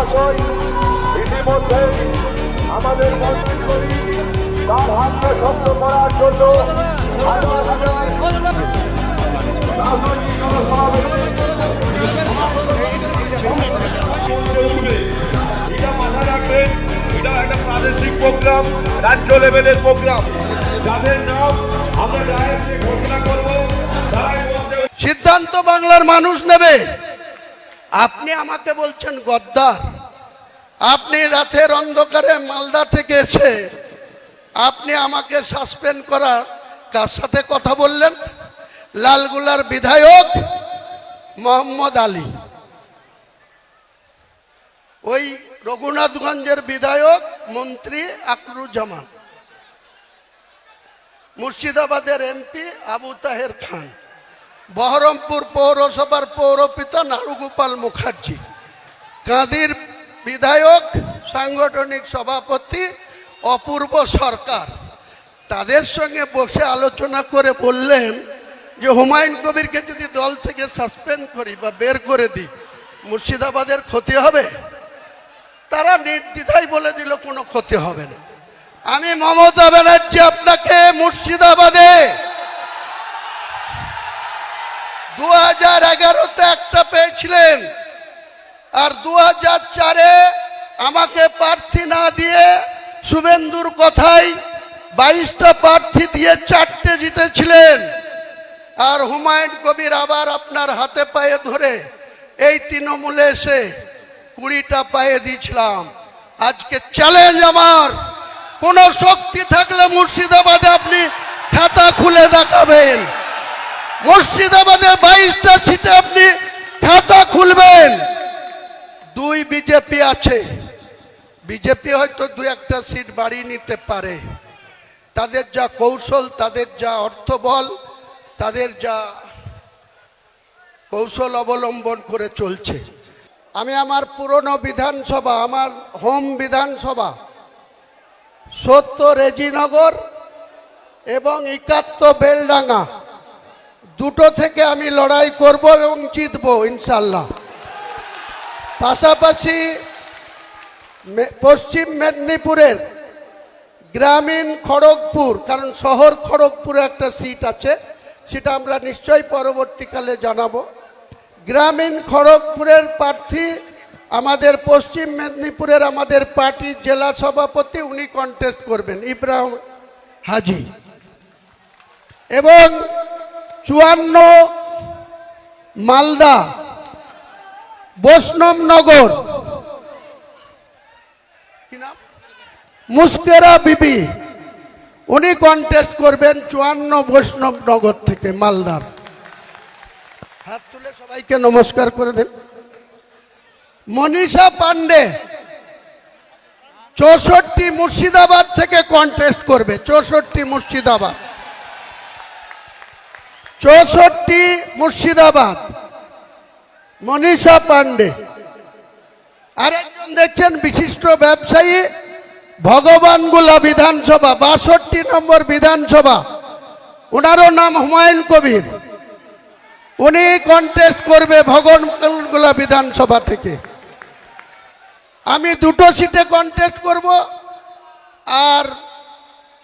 মহাশয় ইতিমধ্যে আমাদের মন্ত্রী করি তার হাতকে শক্ত করার জন্য এটা মাথায় রাখবেন, এটা একটা প্রাদেশিক প্রোগ্রাম, রাজ্য লেভেলের প্রোগ্রাম। যাদের নাম আমরা রায়কে ঘোষণা করব তারাই সিদ্ধান্ত বাংলার মানুষ নেবে। আপনি আমাকে বলছেন গদ্দার। আপনি রাতের অন্ধকারে মালদা থেকে এসে আপনি আমাকে সাসপেন্ড করার কার সাথে কথা বললেন? লালগুলার বিধায়ক মোহাম্মদ আলী, ওই রঘুনাথগঞ্জের বিধায়ক মন্ত্রী আকরুজ্জামান, মুর্শিদাবাদের এমপি আবু তাহের খান, বহরমপুর পৌরসভার পৌরপিতা নারুগোপাল মুখার্জি, কাঁদির বিধায়ক সাংগঠনিক সভাপতি অপূর্ব সরকার, তাদের সঙ্গে বসে আলোচনা করে বললেন যে হুমায়ুন কবিরকে যদি দল থেকে সাসপেন্ড করি বা বের করে দিই মুর্শিদাবাদের ক্ষতি হবে। তারা নির্দ্বিধায় বলে দিল কোনো ক্ষতি হবে না। আমি মমতা ব্যানার্জি আপনাকে মুর্শিদাবাদে 2011-তে একটা পেয়েছিলেন, আর 2004-এ আমাকে প্রার্থী না দিয়ে শুভেন্দুর কথায় 22টা প্রার্থী দিয়ে 4টে জিতেছিলেন। আর হুমায়ুন কবির আবার আপনার হাতে পায়ে ধরে এই তৃণমূলে এসে 20টা পায়ে দিয়েছিলাম। আজকে চ্যালেঞ্জ আমার, কোন শক্তি থাকলে মুর্শিদাবাদে আপনি খাতা খুলে দেখাবেন। মুর্শিদাবাদে 22টা সিটে আপনি খাতা খুলবেন। 2 বিজেপি আছে, বিজেপি হয়তো 2-1টা সিট বাড়িয়ে নিতে পারে। তাদের যা কৌশল, তাদের যা অর্থবল, তাদের যা কৌশল অবলম্বন করে চলছে। আমি আমার পুরনো বিধানসভা, আমার হোম বিধানসভা 70 রেজিনগর এবং 71 বেলডাঙ্গা, দুটো থেকে আমি লড়াই করব এবং জিতবো ইনশাল্লাহ। পাশাপাশি পশ্চিম মেদিনীপুরের গ্রামীণ খড়গপুর, কারণ শহর খড়গপুরে একটা সিট আছে, সেটা আমরা নিশ্চয়ই পরবর্তীকালে জানাবো। গ্রামীণ খড়গপুরের প্রার্থী আমাদের পশ্চিম মেদিনীপুরের আমাদের পার্টির জেলা সভাপতি, উনি কন্টেস্ট করবেন, ইব্রাহিম হাজি। এবং 54 মালদা বৈষ্ণবনগর মুস্কেরা বিবি, উনি কন্টেস্ট করবেন 54 বৈষ্ণবনগর থেকে মালদার। হাত তুলে সবাইকে নমস্কার করে দেন। মনীষা পান্ডে 64 মুর্শিদাবাদ থেকে কন্টেস্ট করবে, 64 মুর্শিদাবাদ, 64 মুর্শিদাবাদ, মনীষা পান্ডে। আরেকজন দেখছেন বিশিষ্ট ব্যবসায়ী, ভগবানগোলা বিধানসভা 62 নম্বর বিধানসভা, ওনারও নাম হুমায়ুন কবির, উনি কন্টেস্ট করবে ভগবানগোলা বিধানসভা থেকে। আমি 2টো সিটে কন্টেস্ট করব, আর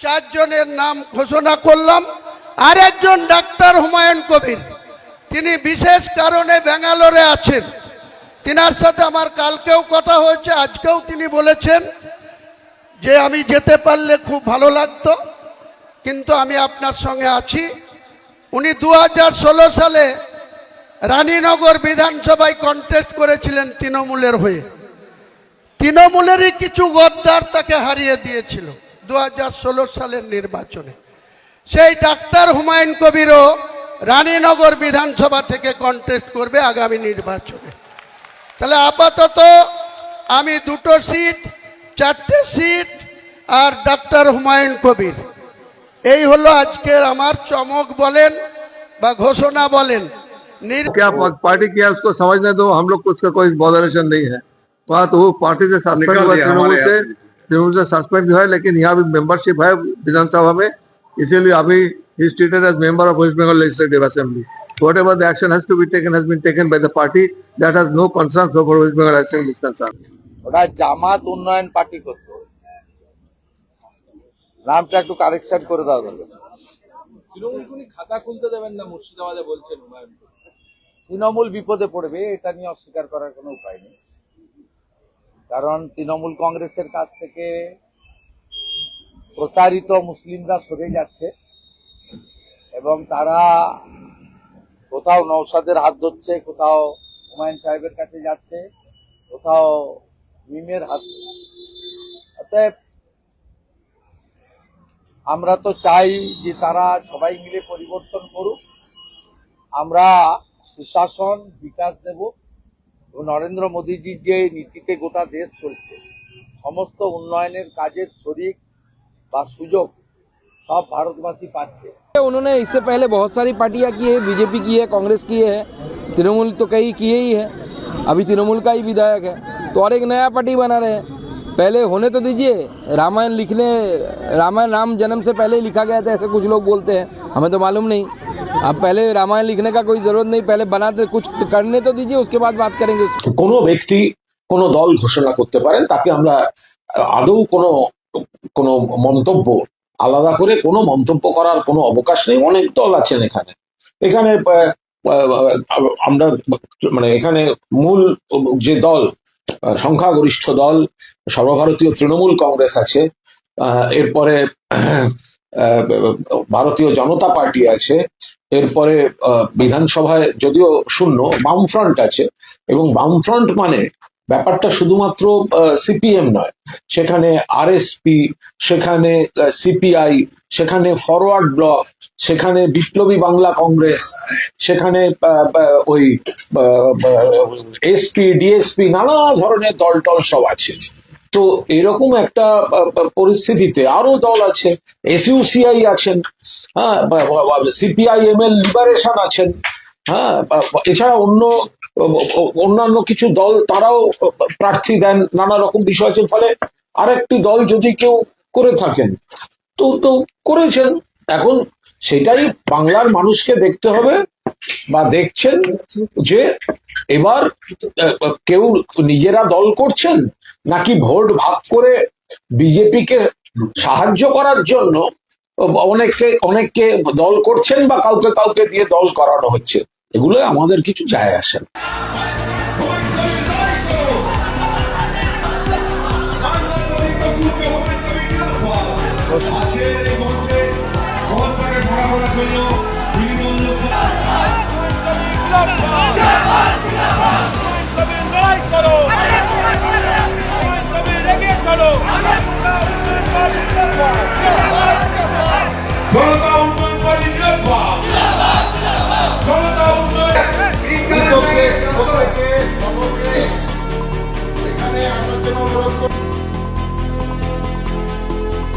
4 জনের নাম ঘোষণা করলাম। আরেকজন ডাক্তার হুমায়ুন কবির, তিনি বিশেষ কারণে ব্যাঙ্গালোরে আছেন। তিনার সাথে আমার কালকেও কথা হয়েছে, আজকেও তিনি বলেছেন যে আমি যেতে পারলে খুব ভালো লাগতো, কিন্তু আমি আপনার সঙ্গে আছি। উনি 2016 সালে রানীনগর বিধানসভায় কন্টেস্ট করেছিলেন তৃণমূলের হয়ে। তৃণমূলেরই কিছু গদ্দার তাকে হারিয়ে দিয়েছিল 2016 সালের নির্বাচনে। সেই ডাক্তার হুমায়ুন কবিরও রানীনগর বিধানসভা থেকে কন্টেস্ট করবে আগামী নির্বাচনে। তাহলে আপাতত আমি 2টো সিট, 4টে সিট আর ডাক্তার হুমায়ুন কবির, এই হলো আজকের আমার চমক বলেন বা ঘোষণা বলেন। क्या पार्टी किया उसको समझने दो, हम लोग को उसका कोई बॉदरेशन नहीं है। बात वो पार्टी से सस्पेंड हुआ, तृणमूल से सस्पेंड हुआ है, लेकिन यहाँ भी मेंबरशिप है विधानसभा में, इसीलिए अभी he is treated as member of West Bengal Legislative Assembly. Whatever the action has to be taken has been taken by the party. That has no concern for West Bengal Assembly is concerned. ওটা জামাত উন্নয়ন party করতো, নামটা একটু correction করে দেওয়া দরকার। তৃণমূল কোনি খাতা খুলতে দেবেন না মুর্শিদাবাদে বলছেন হুমায়ুন। তৃণমূল বিপদে পড়বে, এটা নিয়ে অস্বীকার করার কোনো উপায় নেই। কারণ তৃণমূল কংগ্রেসের কাছ থেকে প্রতারিত মুসলিমরা সরে যাচ্ছে এবং তারা কোথাও নওশাদের হাত ধরছে, কোথাও হুমায়ুন সাহেবের কাছে যাচ্ছে, কোথাও মিমের হাত। অতএব আমরা তো চাই যে তারা সবাই মিলে পরিবর্তন করুক, আমরা সুশাসন বিকাশ দেব এবং নরেন্দ্র মোদীজির যে নীতিতে গোটা দেশ চলছে, সমস্ত উন্নয়নের কাজের শরিক বা সুযোগ सब भारतवासी पाচ্ছে। उन्होंने इससे पहले बहुत सारी पार्टियां की है, बीजेपी की है, कांग्रेस की है, तृणमूल तो कई किए ही है, अभी तृणमूल का ही विधायक है, तो और एक नया पार्टी बना रहे हैं। पहले होने तो दीजिए, रामायण राम जन्म से पहले ही लिखा गया था, ऐसे कुछ लोग बोलते हैं, हमें तो मालूम नहीं। अब पहले रामायण लिखने का कोई जरूरत नहीं, पहले बनाते कुछ करने तो दीजिए, उसके बाद बात करेंगे। কোনো ব্যক্তি কোনো দল ঘোষণা করতে পারেন, তাকে আমরা আদৌ কোনো মন্তব্য আলাদা করে কোনো মন্তব্য করার কোনো অবকাশ নেই। অনেক দল আছেন এখানে আমরা মানে এখানে মূল যে দল, সংখ্যাগরিষ্ঠ দল সর্বভারতীয় তৃণমূল কংগ্রেস আছে, এরপরে ভারতীয় জনতা পার্টি আছে, এরপরে বিধানসভায় যদিও শূন্য বামফ্রন্ট আছে, এবং বামফ্রন্ট মানে ব্যাপারটা শুধুমাত্র সিপিএম নয়, সেখানে আরএসপি, সেখানে সিপিআই, সেখানে ফরওয়ার্ড ব্লক, সেখানে বিপ্লবী বাংলা কংগ্রেস, সেখানে ওই এসপি ডিএসপি নানা ধরনের দল টল সব আছে। তো এরকম একটা পরিস্থিতিতে আরো দল আছে, এসইউসিআই আছেন, হ্যাঁ, সিপিআইএমএল লিবারেশন আছেন, হ্যাঁ, এছাড়া অন্যান্য কিছু দল তারাও প্রার্থী দেন, নানা রকম বিষয় আছে। ফলে আরেকটি দল যদি কেউ করে থাকেন তো করেছেন, এখন সেটাই বাংলার মানুষকে দেখতে হবে বা দেখছেন যে এবার কেউ নিজেরা দল করছেন নাকি ভোট ভাগ করে বিজেপিকে সাহায্য করার জন্য অনেককে দল করছেন বা কাউকে দিয়ে দল করানো হচ্ছে। এগুলো আমাদের কিছু যায় আসে না।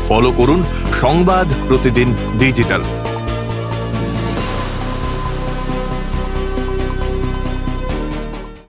ফলো করুন সংবাদ প্রতিদিন ডিজিটাল।